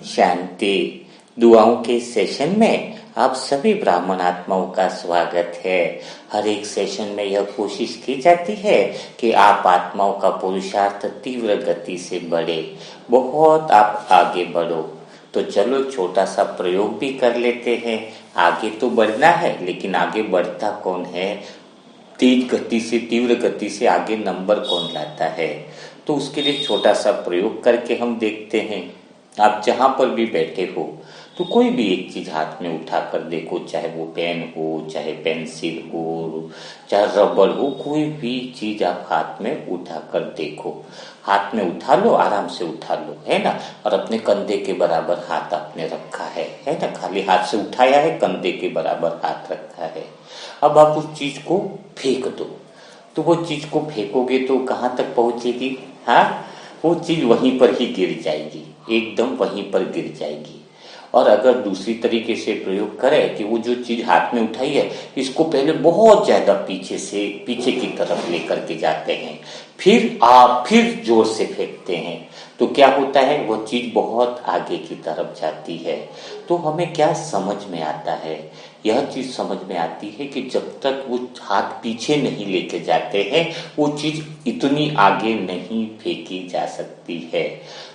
शांति। दुआओं के सेशन में आप सभी ब्राह्मण आत्माओं का स्वागत है। हर एक सेशन में यह कोशिश की जाती है कि आप आत्माओं का पुरुषार्थ तीव्र गति से बढ़े, बहुत आप आगे बढ़ो। तो चलो छोटा सा प्रयोग भी कर लेते हैं। आगे तो बढ़ना है, लेकिन आगे बढ़ता कौन है? तेज गति से, तीव्र गति से आगे नंबर कौन लाता है? तो उसके लिए छोटा सा प्रयोग करके हम देखते हैं। आप जहां पर भी बैठे हो तो कोई भी एक चीज हाथ में उठा कर देखो, चाहे वो पेन हो, चाहे पेंसिल हो, चाहे रबड़ हो, कोई भी चीज आप हाथ में उठा कर देखो। हाथ में उठा लो, आराम से उठा लो, है ना। और अपने कंधे के बराबर हाथ आपने रखा है ना। खाली हाथ से उठाया है, कंधे के बराबर हाथ रखा है। अब आप उस चीज को फेंक दो। तो वो चीज को फेंकोगे तो कहाँ तक पहुंचेगी? हाँ, वो चीज वहीं पर ही गिर जाएगी, एकदम वहीं पर गिर जाएगी। और अगर दूसरी तरीके से प्रयोग करें कि वो जो चीज हाथ में उठाई है, इसको पहले बहुत ज्यादा पीछे की तरफ लेकर के जाते हैं, फिर जोर से फेंकते हैं, तो क्या होता है? वो चीज बहुत आगे की तरफ जाती है। तो हमें क्या समझ में आता है? यह चीज समझ में आती है कि जब तक वो हाथ पीछे नहीं लेके जाते हैं, वो चीज इतनी आगे नहीं फेंकी जा सकती है।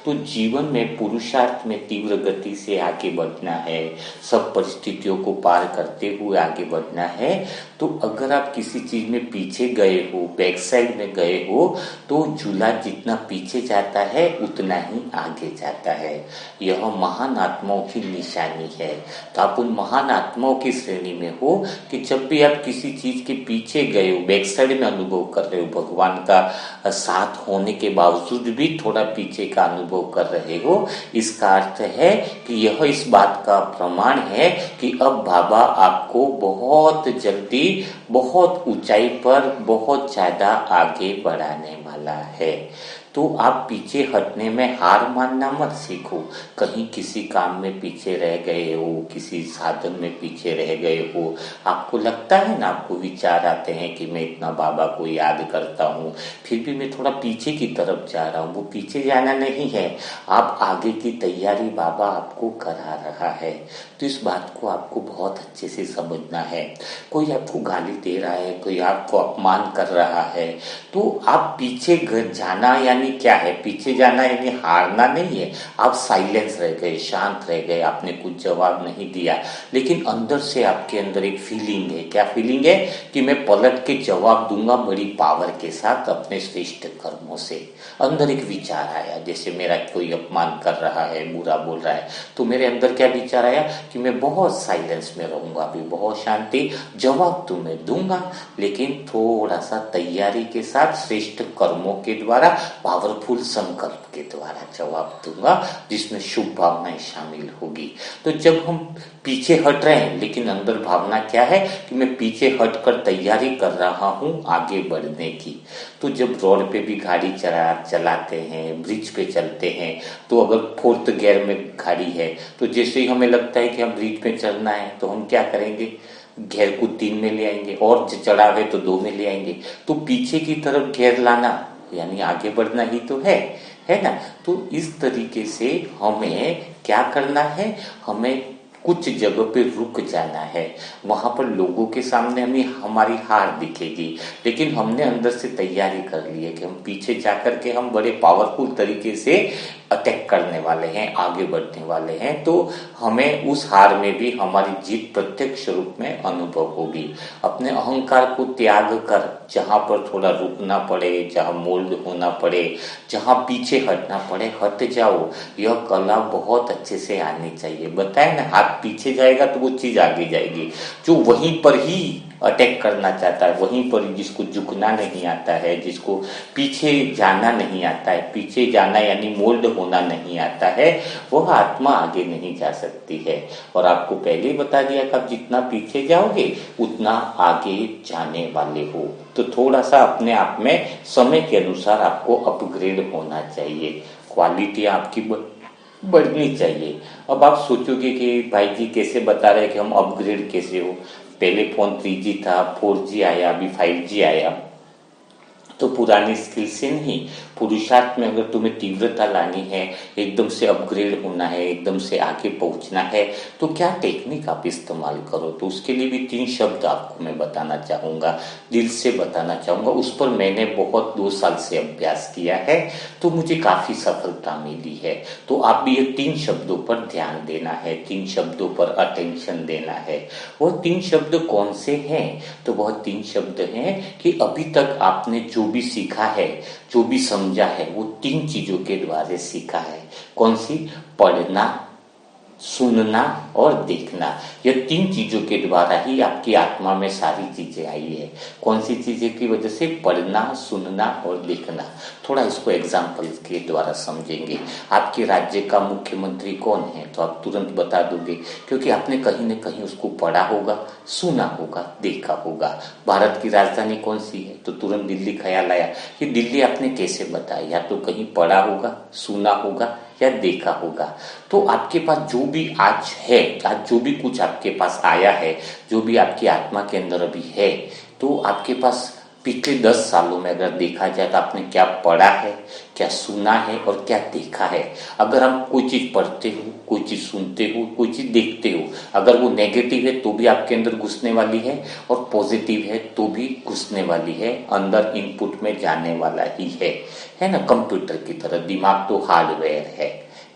तो जीवन में पुरुषार्थ में तीव्र गति से आगे बढ़ना है, सब परिस्थितियों को पार करते हुए आगे बढ़ना है। तो अगर आप किसी चीज में पीछे गए हो, बैक साइड में गए हो, तो झूला जितना पीछे जाता है उतना ही आगे जाता है। यह महान आत्माओं की निशानी है। तो आप उन महान आत्माओं की श्रेणी में हो कि जब भी आप किसी चीज के पीछे गए हो, बैक साइड में अनुभव कर रहे हो, भगवान का साथ होने के बावजूद भी थोड़ा पीछे का अनुभव कर रहे हो, इसका अर्थ है कि यह इस बात का प्रमाण है कि अब बाबा आपको बहुत जल्दी, बहुत ऊंचाई पर, बहुत ज्यादा आगे बढ़ाने वाला है। तो आप पीछे हटने में हार मानना मत सीखो। कहीं किसी काम में पीछे रह गए हो, किसी साधन में पीछे रह गए हो, आपको लगता है ना, आपको विचार आते हैं कि मैं इतना बाबा को याद करता हूँ, फिर भी मैं थोड़ा पीछे की तरफ जा रहा हूँ। वो पीछे जाना नहीं है, आप आगे की तैयारी बाबा आपको करा रहा है। तो इस बात को आपको बहुत अच्छे से समझना है। कोई आपको गाली दे रहा है, कोई आपको अपमान कर रहा है, तो आप पीछे जाना यानी क्या है? पीछे जाना यानी हारना नहीं है। आप साइलेंस रह गए, शांत रह गए, आपने कुछ जवाब नहीं दिया, लेकिन अंदर से आपके अंदर एक फीलिंग है। क्या फीलिंग है? कि मैं पलट के जवाब दूंगा बड़ी पावर के साथ, अपने श्रेष्ठ कर्मों से। अंदर एक विचार आया, जैसे मेरा कोई अपमान कर रहा है, बुरा बोल रहा है, तो मेरे अंदर क्या विचार आया कि मैं बहुत साइलेंस में रहूंगा, अभी बहुत शांति, जवाब तो मैं दूंगा, लेकिन थोड़ा सा तैयारी के साथ, श्रेष्ठ कर्मों के द्वारा, पावरफुल संकल्प के द्वारा जवाब दूंगा, जिसमें शुभ भावनाएं शामिल होगी। तो जब हम पीछे हट रहे हैं, लेकिन अंदर भावना क्या है कि मैं पीछे हटकर तैयारी कर रहा हूं आगे बढ़ने की। तो जब रोड पे भी गाड़ी चलाते हैं, ब्रिज पे चलते हैं, तो अगर फोर्थ गियर में गाड़ी है, तो जैसे ही हमें लगता है कि हम ब्रिज पे चलना है, तो हम क्या करेंगे? घेर को 3 में ले आएंगे, और चढ़ाव है तो 2 में ले आएंगे। तो पीछे की तरफ घेर लाना यानी आगे बढ़ना ही तो है ना। तो इस तरीके से हमें क्या करना है? हमें कुछ जगह पे रुक जाना है। वहां पर लोगों के सामने हमें हमारी हार दिखेगी, लेकिन हमने अंदर से तैयारी कर ली है कि हम पीछे जाकर के हम बड़े पावरफुल तरीके से अटैक करने वाले हैं, आगे बढ़ने वाले हैं। तो हमें उस हार में भी हमारी जीत प्रत्यक्ष रूप में अनुभव होगी। अपने अहंकार को त्याग कर, जहां पर थोड़ा रुकना पड़े, जहां मोल्ड होना पड़े, जहां पीछे हटना पड़े, हट जाओ। यह कला बहुत अच्छे से आनी चाहिए। बताए ना, हाथ पीछे जाएगा तो वो चीज आगे जाएगी। जो वहीं पर ही अटैक करना चाहता है, वहीं पर, जिसको झुकना नहीं आता है, जिसको पीछे जाना नहीं आता है, पीछे जाना यानी मोल्ड होना नहीं आता है, वह आत्मा आगे नहीं जा सकती है। और आपको पहले ही बता दिया कि आप जितना पीछे जाओगे उतना आगे जाने वाले हो। तो थोड़ा सा अपने आप में समय के अनुसार आपको अपग्रेड होना चाहिए, क्वालिटी आपकी बढ़नी चाहिए। अब आप सोचोगे कि भाई जी कैसे बता रहे हैं कि हम अपग्रेड कैसे हो? पहले फोन 3G था, 4G आया, अभी 5G आया। तो पुरानी स्किल से नहीं, पुरुषार्थ में अगर तुम्हें तीव्रता लानी है, एकदम से अपग्रेड होना है, एकदम से आगे पहुंचना है, तो क्या टेक्निक आप इस्तेमाल करो। तो उसके लिए भी 3 शब्द आपको मैं बताना चाहूँगा, दिल से बताना चाहूँगा। उस पर मैंने बहुत 2 साल से अभ्यास किया है, तो मुझे काफ़ी सफलता मिली है। तो आप भी ये 3 शब्दों पर ध्यान देना है, 3 शब्दों पर अटेंशन देना है। वो 3 शब्द कौन से हैं? तो वह 3 शब्द हैं कि अभी तक आपने जो भी सीखा है, जो भी समझा है, वो 3 चीजों के द्वारा सीखा है। कौन सी? पढ़ना, सुनना और देखना। ये 3 चीजों के द्वारा ही आपकी आत्मा में सारी चीजें आई है। कौन सी चीजें की वजह से? पढ़ना, सुनना और देखना। थोड़ा इसको एग्जाम्पल के द्वारा समझेंगे। आपके राज्य का मुख्यमंत्री कौन है? तो आप तुरंत बता दोगे, क्योंकि आपने कहीं न कहीं उसको पढ़ा होगा, सुना होगा, देखा होगा। भारत की राजधानी कौन सी है? तो तुरंत दिल्ली ख्याल आया। ये दिल्ली आपने कैसे बताया? या तो कहीं पढ़ा होगा, सुना होगा या देखा होगा। तो आपके पास जो भी आज है, आज जो भी कुछ आपके पास आया है, जो भी आपकी आत्मा के अंदर अभी है, तो आपके पास पिछले 10 सालों में अगर देखा जाए तो आपने क्या पढ़ा है, क्या सुना है और क्या देखा है। अगर हम कोई चीज पढ़ते हो, कोई चीज सुनते हो, कोई चीज देखते हो, अगर वो नेगेटिव है तो भी आपके अंदर घुसने वाली है, और पॉजिटिव है तो भी घुसने वाली है, अंदर इनपुट में जाने वाला ही है ना। कंप्यूटर की तरह दिमाग तो हार्डवेयर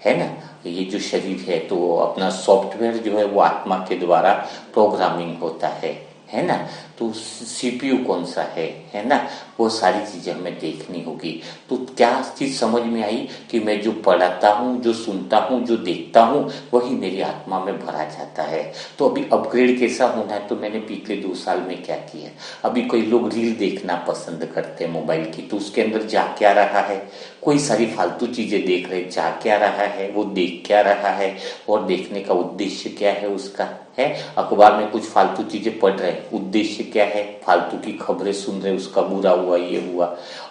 है ना। ये जो शरीर है तो अपना सॉफ्टवेयर जो है वो आत्मा के द्वारा प्रोग्रामिंग होता है ना। तो सीपीयू कौन सा है ना। वो सारी चीजें हमें देखनी होगी। तो क्या चीज समझ में आई कि मैं जो पढ़ता हूँ, जो सुनता हूँ, जो देखता हूँ, वही मेरी आत्मा में भरा जाता है। तो अभी अपग्रेड कैसा होना है? तो मैंने पिछले 2 साल में क्या किया। अभी कई लोग रील देखना पसंद करते हैं मोबाइल की, तो उसके अंदर जा क्या रहा है? कोई सारी फालतू चीजें देख रहे, जा क्या रहा है? वो देख क्या रहा है? और देखने का उद्देश्य क्या है उसका? है अखबार में कुछ फालतू चीजें पढ़ रहे, उद्देश्य क्या है? फालतू की खबरें सुन रहे, उसका बुरा हुआ, ये हुआ।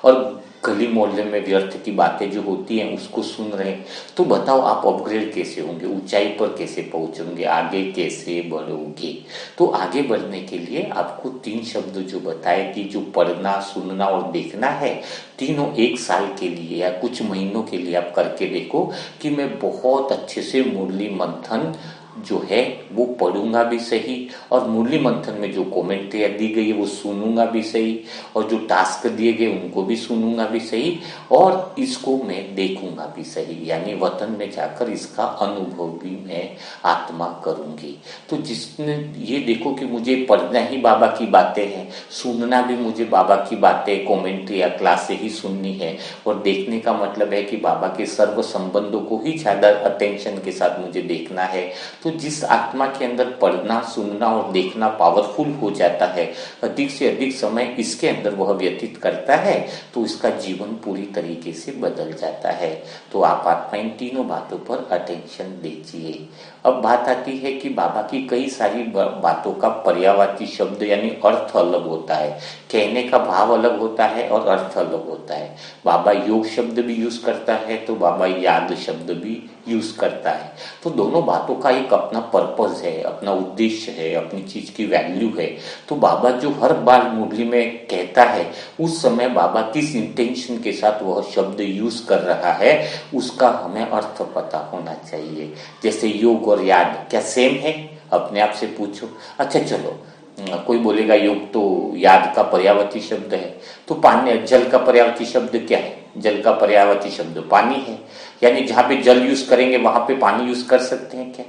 और गली मोहल्ले में व्यर्थ की बातें जो होती हैं उसको सुन रहे। तो बताओ आप अपग्रेड कैसे होंगे? ऊंचाई पर कैसे पहुंचोगे? आगे कैसे बढ़ोगे? तो आगे बढ़ने के लिए आपको 3 शब्द जो बताए कि जो पढ़ना, सुनना और देखना है, तीनों 1 साल के लिए या कुछ महीनों के लिए आप करके देखो कि मैं बहुत अच्छे से मुरली मंथन जो है वो पढ़ूंगा भी सही, और मुरली मंथन में जो कमेंट्री दी गई है वो सुनूंगा भी सही, और जो टास्क दिए गए उनको भी सुनूंगा भी सही, और इसको मैं देखूंगा भी सही। यानी वतन में जाकर इसका अनुभव भी मैं आत्मा करूंगी। तो जिसने ये देखो कि मुझे पढ़ना ही बाबा की बातें हैं, सुनना भी मुझे बाबा की बातें, कमेंट्री या क्लासे ही सुननी है, और देखने का मतलब है कि बाबा के सर्व संबंधों को ही ज्यादा अटेंशन के साथ मुझे देखना है। तो जिस आत्मा के अंदर पढ़ना, सुनना और देखना पावरफुल हो जाता है, अधिक से अधिक समय इसके अंदर वह व्यतीत करता है, तो इसका जीवन पूरी तरीके से बदल जाता है। तो आप आत्मा इन तीनों बातों पर अटेंशन दीजिए। अब बात आती है कि बाबा की कई सारी बातों का पर्यायवाची शब्द यानी अर्थ अलग होता है, कहने का भाव अलग होता है और अर्थ अलग होता है। बाबा योग शब्द भी यूज करता है, तो बाबा याद शब्द भी यूज करता है। तो दोनों बातों का एक अपना पर्पज है, अपना उद्देश्य है, अपनी चीज की वैल्यू है। तो बाबा जो हर बार मुरली में कहता है, उस समय बाबा किस इंटेंशन के साथ वह शब्द यूज कर रहा है, उसका हमें अर्थ पता होना चाहिए। जैसे योग और याद क्या सेम है? अपने आप से पूछो। अच्छा चलो, कोई बोलेगा योग तो याद का पर्यायवाची शब्द है, तो पानी, जल का पर्यायवाची शब्द क्या है? जल का पर्यायवाची शब्द पानी है। यानी जहां पे जल यूज करेंगे वहां पे पानी यूज कर सकते हैं क्या?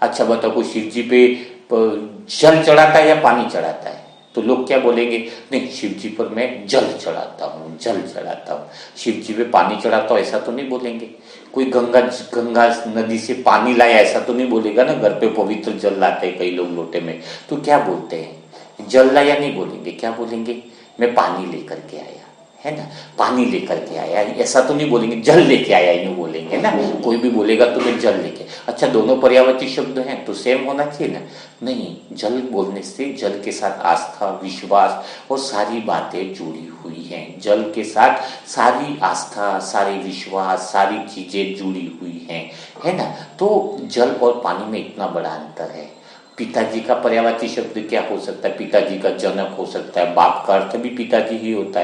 अच्छा बताओ, कोई शिव जी पे जल चढ़ाता है या पानी चढ़ाता है? तो लोग क्या बोलेंगे? नहीं, शिव जी पर मैं जल चढ़ाता हूँ, जल चढ़ाता हूँ। शिव जी पे पानी चढ़ाता हूँ ऐसा तो नहीं बोलेंगे। कोई गंगा नदी से पानी लाया ऐसा तो नहीं बोलेगा ना। घर पे पवित्र जल लाते हैं कई लोग लोटे में, तो क्या बोलते हैं? जल लाया नहीं बोलेंगे, क्या बोलेंगे? मैं पानी लेकर के आया, है ना। पानी लेकर के आया ऐसा तो नहीं बोलेंगे, जल लेके आया यूं बोलेंगे ना। कोई भी बोलेगा तो मैं जल लेके। अच्छा, दोनों पर्यायवाची शब्द हैं तो सेम होना चाहिए ना? नहीं, जल बोलने से जल के साथ आस्था, विश्वास और सारी बातें जुड़ी हुई हैं। जल के साथ सारी आस्था, सारी विश्वास, सारी चीजें जुड़ी हुई हैं, है ना। तो जल और पानी में इतना बड़ा अंतर है। पिताजी का पर्यायवाची शब्द क्या हो सकता है? पिताजी का जनक हो सकता है, बाप का अर्थ भी पिताजी ही होता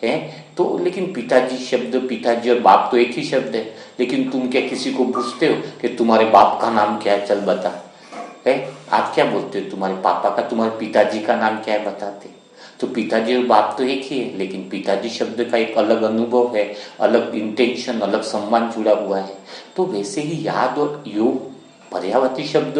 है। तो लेकिन पिताजी शब्द, पिताजी और बाप तो एक ही शब्द है, लेकिन तुम क्या किसी को पूछते हो कि तुम्हारे बाप का नाम क्या है, चल बता, है? आप क्या बोलते हो, तुम्हारे पापा का, तुम्हारे पिताजी का नाम क्या है, बताते। तो पिताजी और बाप तो एक ही है, लेकिन पिताजी शब्द का एक अलग अनुभव है, अलग इंटेंशन, अलग सम्मान जुड़ा हुआ है। तो वैसे ही याद और योग पर्यायवाची शब्द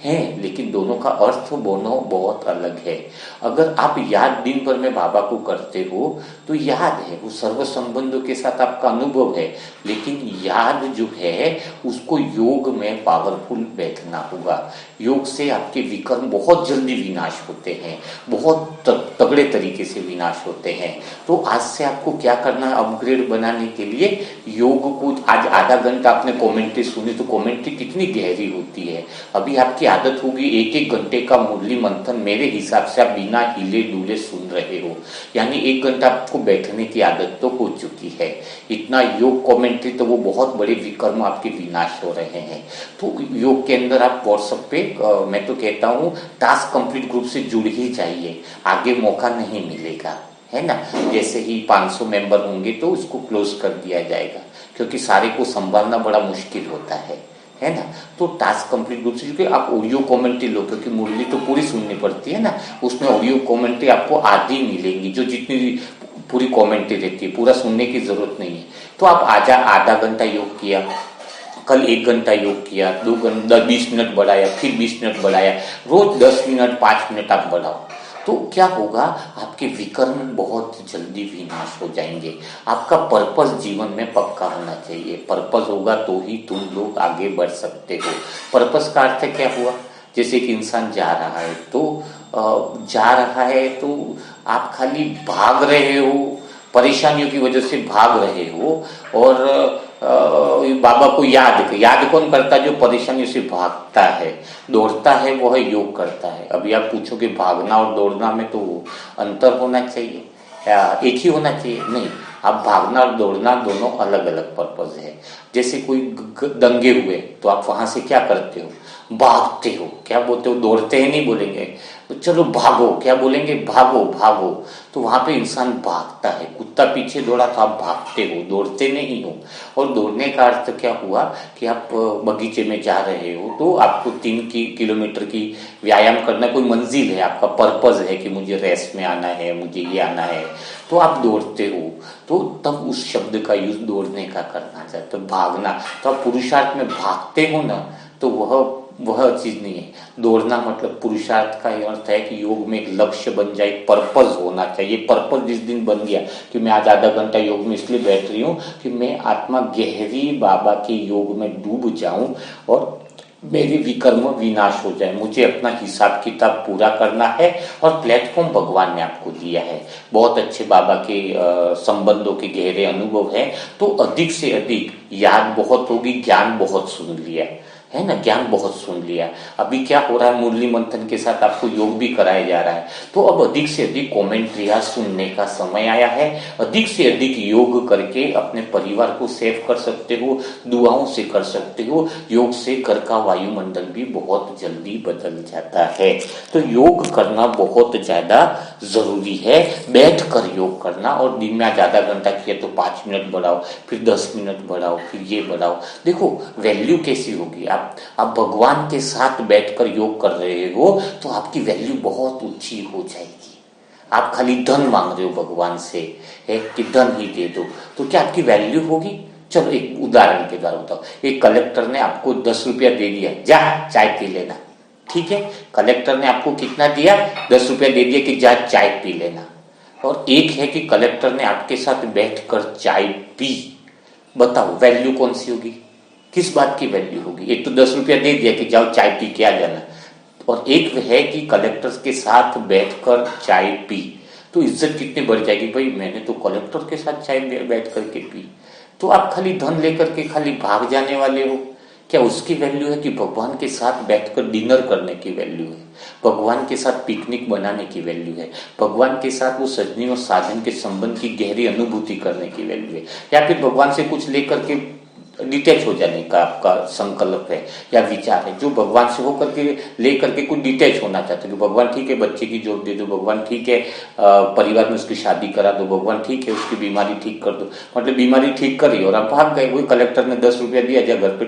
हैं, लेकिन दोनों का अर्थ दोनों बहुत अलग है। अगर आप याद दिन भर में बाबा को करते हो तो याद है, वो सर्व संबंधों के साथ आपका अनुभव है, लेकिन याद जो है उसको योग में पावरफुल बैठना होगा। योग से आपके विकर्म बहुत जल्दी विनाश होते हैं, बहुत तगड़े तरीके से विनाश होते हैं। तो आज से आपको क्या करना है, अपग्रेड बनाने के लिए योग को, आज आधा घंटा आपने कमेंट्री सुनी, तो कमेंट्री कितनी गहरी होती है। अभी आपकी आदत होगी एक एक घंटे का मुरली मंथन, मेरे हिसाब से आप बिना हिले डुले सुन रहे हो, यानी एक घंटा आपको बैठने की आदत तो हो चुकी है। इतना योग कमेंट्री, तो वो बहुत बड़े विकर्म आपके विनाश हो रहे हैं। तो योग के अंदर आप व्हाट्सएप पे मैं तो कहता हूँ टास्क कंप्लीट ग्रुप से जुड़ ही जाइए, आगे मौका नहीं मिलेगा, है ना। जैसे ही 500 मेंबर होंगे तो उसको क्लोज कर दिया जाएगा, क्योंकि सारे को संभालना बड़ा मुश्किल होता है ना। तो टास्क कंप्लीट ग्रुप से, क्योंकि आप ऑडियो कमेंट्री लो, क्योंकि मुरली तो पूरी सुननी पड़ती है ना, उसमें ऑडियो कमेंट्री आपको आधी मिलेंगी, जो जितनी पूरी कमेंट्री रहती है, पूरा सुनने की जरूरत नहीं है। तो आप आधा घंटा योग किया, कल 1 घंटा योग किया, 2 घंटा 20 मिनट बढ़ाया, फिर 20 मिनट बढ़ाया, रोज 10 मिनट 5 मिनट आप बढ़ाओ, तो क्या होगा, आपके विकर्म बहुत जल्दी विनाश हो जाएंगे। आपका पर्पस जीवन में पक्का होना चाहिए, पर्पस होगा तो ही तुम लोग आगे बढ़ सकते हो। पर्पस का अर्थ क्या हुआ, जैसे एक इंसान जा रहा है तो आप खाली भाग रहे हो, परेशानियों की वजह से भाग रहे हो, और बाबा को याद कौन करता है, जो परेशानियों से भागता है, दौड़ता है, वह योग करता है। अभी आप पूछोगे भागना और दौड़ना में तो अंतर होना चाहिए, एक ही होना चाहिए? नहीं, आप भागना और दौड़ना दोनों अलग अलग पर्पज है। जैसे कोई दंगे हुए तो आप वहां से क्या करते हो, भागते हो, क्या बोलते हो, दौड़ते हैं नहीं बोलेंगे, तो चलो भागो, क्या बोलेंगे, भागो भागो। तो वहां पे इंसान भागता है, कुत्ता पीछे दौड़ा तो आप भागते हो, दौड़ते नहीं हो। और दौड़ने का अर्थ क्या हुआ कि आप बगीचे में जा रहे हो तो आपको 3 किलोमीटर की व्यायाम करना, कोई मंजिल है, आपका पर्पज है कि मुझे रेस में आना है, मुझे ये आना है, तो आप दौड़ते हो। तो तब उस शब्द का यूज दौड़ने का करना चाहिए, तो भागना, तो आप पुरुषार्थ में भागते हो ना, तो वह चीज नहीं है। दौड़ना मतलब पुरुषार्थ का अर्थ है कि योग में एक लक्ष्य बन जाए, पर्पज होना चाहिए। पर्पज जिस दिन बन गया कि मैं आज आधा घंटा योग में इसलिए बैठ रही हूँ कि मैं आत्मा गहरी बाबा के योग में डूब जाऊं और मेरी विकर्म विनाश हो जाए, मुझे अपना हिसाब किताब पूरा करना है। और प्लेटफॉर्म भगवान ने आपको दिया है, बहुत अच्छे बाबा के संबंधों के गहरे अनुभव है, तो अधिक से अधिक याद बहुत होगी, ज्ञान बहुत सुन लिया है ना, ज्ञान बहुत सुन लिया। अभी क्या हो रहा है, मुरली मंथन के साथ आपको योग भी कराया जा रहा है, तो अब अधिक से अधिक कमेंट्रियां सुनने का समय आया है। अधिक से अधिक योग करके अपने परिवार को सेव कर सकते हो, दुआओं से कर सकते हो। योग से घर का वायुमंडल भी बहुत जल्दी बदल जाता है। तो योग करना बहुत ज्यादा जरूरी है, बैठ कर योग करना। और दिन में आज आधा घंटा किया तो 5 मिनट बढ़ाओ, फिर 10 मिनट बढ़ाओ, फिर ये बढ़ाओ। देखो वैल्यू कैसी होगी, आप भगवान के साथ बैठकर योग कर रहे हो तो आपकी वैल्यू बहुत ऊंची हो जाएगी। आप खाली धन मांग रहे हो भगवान से, है कि धन ही दे दो, तो क्या आपकी वैल्यू होगी? चलो एक उदाहरण के द्वारा बताओ, एक कलेक्टर ने आपको 10 रुपया दे दिया, जा चाय पी लेना, ठीक है, कलेक्टर ने आपको कितना दिया, 10 रुपया दे दिया कि जा चाय पी लेना। और एक है कि कलेक्टर ने आपके साथ बैठकर चाय पी, बताओ वैल्यू कौन सी होगी, किस बात की वैल्यू होगी? एक तो 10 रुपया दे दिया कि जाओ चाय पी के आ जाना, और एक है कि कलेक्टर के साथ बैठकर चाय पी, तो इज्जत कितनी बढ़ जाएगी, भाई मैंने तो कलेक्टर के साथ चाय बैठ करके पी। तो आप खाली धन लेकर के खाली भाग जाने वाले हो, क्या उसकी वैल्यू है कि भगवान के साथ बैठकर डिनर करने की वैल्यू है, भगवान के साथ पिकनिक बनाने की वैल्यू है, भगवान के साथ वो सजनी और साधन के संबंध की गहरी अनुभूति करने की वैल्यू है, या फिर भगवान से कुछ लेकर के डिटैच हो जाने का आपका संकल्प है या विचार है, जो भगवान से होकर के लेकर के कुछ डिटैच होना चाहते हो कि भगवान ठीक है बच्चे की जॉब दे दो, भगवान ठीक है परिवार में उसकी शादी करा दो, भगवान ठीक है उसकी बीमारी ठीक कर दो, मतलब बीमारी ठीक करी और आप भाग गए, वही कलेक्टर ने 10 रुपया दिया, जा घर पे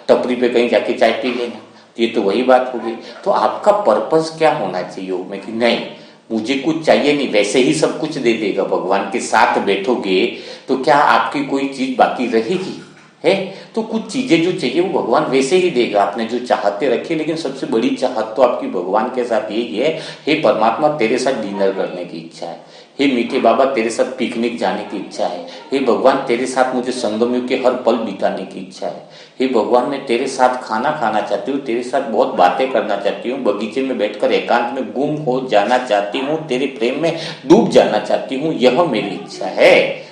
टपरी पे कहीं जाके चाय पी लेना, ये तो वही बात होगी। तो आपका पर्पस क्या होना चाहिए योग में कि नहीं मुझे कुछ चाहिए नहीं, वैसे ही सब कुछ दे देगा, भगवान के साथ बैठोगे तो क्या आपकी कोई चीज बाकी रहेगी है? तो कुछ चीजें जो चाहिए वो भगवान वैसे ही देगा, आपने जो चाहते रखे, लेकिन सबसे बड़ी चाहत तो आपकी भगवान के साथ यही है, हे परमात्मा तेरे साथ डिनर करने की इच्छा है, हे मीठे बाबा तेरे साथ पिकनिक जाने की इच्छा है, हे भगवान तेरे साथ मुझे संगम युग के हर पल बिताने की इच्छा है, हे भगवान मैं तेरे साथ खाना खाना चाहती हूँ, तेरे साथ बहुत बातें करना चाहती हूँ, बगीचे में बैठकर एकांत में गुम हो जाना चाहती हूँ, तेरे प्रेम में डूब जाना चाहती हूँ, यह मेरी इच्छा है,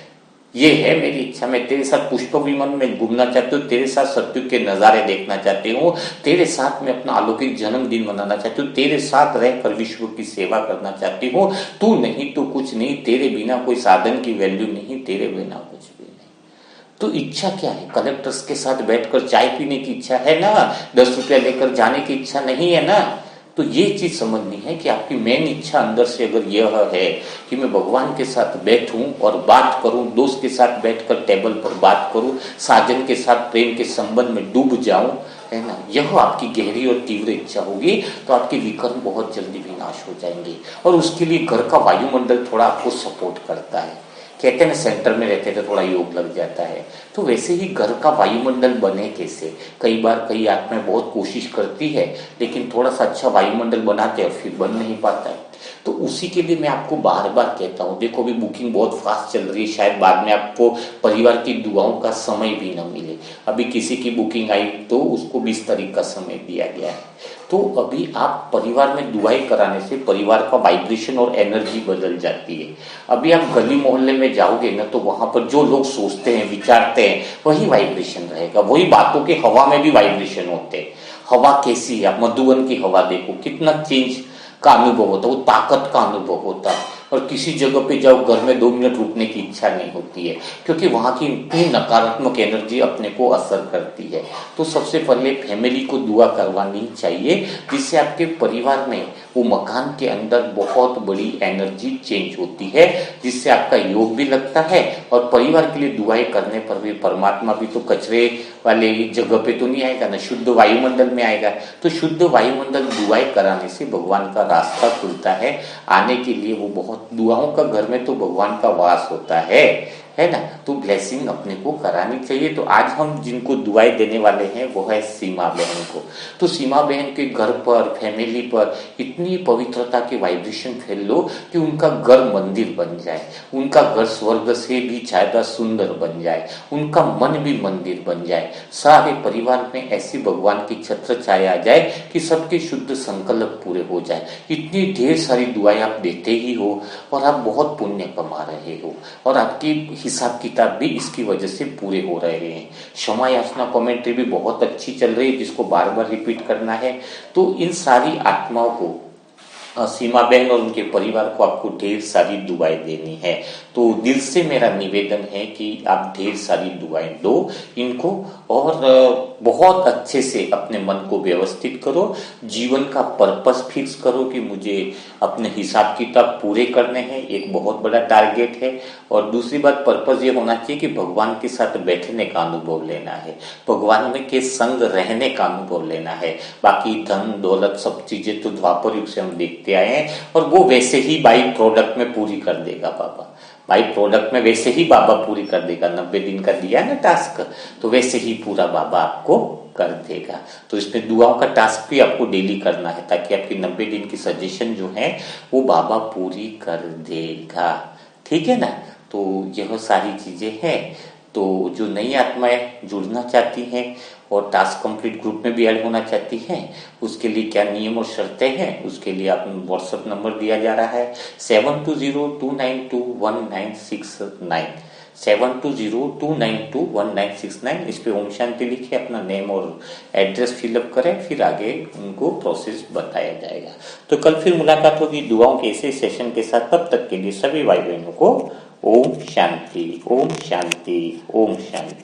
ये है मेरी इच्छा, मैं तेरे साथ पुष्प विमान में घूमना चाहती हूँ, तेरे साथ सत्युग के नजारे देखना चाहती हूँ, तेरे साथ मैं अपना अलौकिक जन्मदिन मनाना चाहती हूँ, तेरे साथ रहकर विश्व की सेवा करना चाहती हूँ, तू नहीं तो कुछ नहीं, तेरे बिना कोई साधन की वैल्यू नहीं, तेरे बिना कुछ भी नहीं। तो इच्छा क्या है? कलेक्टर्स के साथ बैठकर चाय पीने की इच्छा है ना, 10 रुपया लेकर जाने की इच्छा नहीं है ना। तो ये चीज समझनी है कि आपकी मेन इच्छा अंदर से अगर यह है कि मैं भगवान के साथ बैठूं और बात करूं, दोस्त के साथ बैठकर टेबल पर बात करूं, साजन के साथ प्रेम के संबंध में डूब जाऊं, है ना, यह आपकी गहरी और तीव्र इच्छा होगी, तो आपके विकर्म बहुत जल्दी विनाश हो जाएंगे। और उसके लिए घर का वायुमंडल थोड़ा आपको सपोर्ट करता है, कहते हैं सेंटर में रहते तो थोड़ा योग लग जाता है, तो वैसे ही घर का वायुमंडल बने कैसे? कई बार कई आत्माएं बहुत कोशिश करती है लेकिन थोड़ा सा अच्छा वायुमंडल बनाते हैं और फिर बन नहीं पाता है। तो उसी के लिए मैं आपको बार बार कहता हूँ, देखो अभी बुकिंग बहुत फास्ट चल रही है, शायद बाद में आपको परिवार की दुआओं का समय भी न मिले। अभी किसी की बुकिंग आई तो उसको 20 तारीख का समय दिया गया है। तो अभी आप परिवार में दुआएं कराने से परिवार का वाइब्रेशन और एनर्जी बदल जाती है। अभी आप गली मोहल्ले में जाओगे ना तो वहां पर जो लोग सोचते हैं विचारते हैं वही वाइब्रेशन रहेगा, वही बातों के हवा में भी वाइब्रेशन होते हैं। हवा कैसी है? आप मधुबन की हवा देखो, कितना चेंज का अनुभव होता है, वो ताकत का अनुभव होता है। और किसी जगह पे जाओ घर में 2 मिनट रुकने की इच्छा नहीं होती है, क्योंकि वहां की इतनी नकारात्मक एनर्जी अपने को असर करती है। तो सबसे पहले फैमिली को दुआ करवानी चाहिए, जिससे आपके परिवार में वो मकान के अंदर बहुत बड़ी एनर्जी चेंज होती है, जिससे आपका योग भी लगता है और परिवार के लिए दुआएं करने पर भी परमात्मा भी तो कचरे वाले जगह पे तो नहीं आएगा ना, शुद्ध वायुमंडल में आएगा। तो शुद्ध वायुमंडल दुआएं कराने से भगवान का रास्ता खुलता है आने के लिए। वो बहुत दुआओं का घर में तो भगवान का वास होता है ना। तो ब्लेसिंग अपने को करानी चाहिए। तो आज हम जिनको दुआएं देने वाले हैं वो है सीमा बहन को। तो सीमा बहन के घर पर, फैमिली पर इतनी पवित्रता के वाइब्रेशन फैल लो कि उनका घर मंदिर बन जाए, उनका घर स्वर्ग से भी ज्यादा सुंदर बन जाए, उनका मन भी मंदिर बन जाए, सारे परिवार में ऐसी भगवान की छत्र छाया आ जाए कि सबके शुद्ध संकल्प पूरे हो जाए। इतनी ढेर सारी दुआएं आप देते ही हो और आप बहुत पुण्य कमा रहे हो और आपकी हिसाब किताब भी इसकी वजह से पूरे हो रहे हैं। क्षमा याचना कमेंट्री भी बहुत अच्छी चल रही है, जिसको बार बार रिपीट करना है। तो इन सारी आत्माओं को, सीमा बहन और उनके परिवार को आपको ढेर सारी दुआएं देनी है। तो दिल से मेरा निवेदन है कि आप ढेर सारी दुआएं दो इनको और बहुत अच्छे से अपने मन को व्यवस्थित करो, जीवन का पर्पस फिक्स करो कि मुझे अपने हिसाब किताब पूरे करने हैं, एक बहुत बड़ा टारगेट है। और दूसरी बात, पर्पस ये होना चाहिए कि भगवान के साथ बैठने का अनुभव लेना है, भगवान में के संग रहने का अनुभव लेना है। बाकी धन दौलत सब चीजें तो द्वापर युग से हम देखते आए हैं और वो वैसे ही बाई प्रोडक्ट में पूरी कर देगा बाबा, बाई प्रोडक्ट में वैसे ही बाबा पूरी कर देगा। 90 दिन का दिया ना टास्क, तो वैसे ही पूरा बाबा आपको कर देगा। तो इसमें दुआओं का टास्क भी आपको डेली करना है ताकि आपकी 90 दिन की सजेशन जो है वो बाबा पूरी कर देगा। ठीक है ना। तो यह सारी चीजें हैं। तो जो नई आत्माएं जुड़ना चाहती हैं और टास्क कंप्लीट ग्रुप में भी ऐड होना चाहती हैं, उसके लिए क्या नियम और शर्तें हैं, उसके लिए आप व्हाट्सएप नंबर दिया जा रहा है 7202921969 7202921969। इस पे ओम शांति लिखे, अपना नेम और एड्रेस फिलअप करें, फिर आगे उनको प्रोसेस बताया जाएगा। तो कल फिर मुलाकात होगी दुआओं के ऐसे सेशन के साथ। तब तक के लिए सभी भाई बहनों को ओम शांति, ओम शांति, ओम शांति।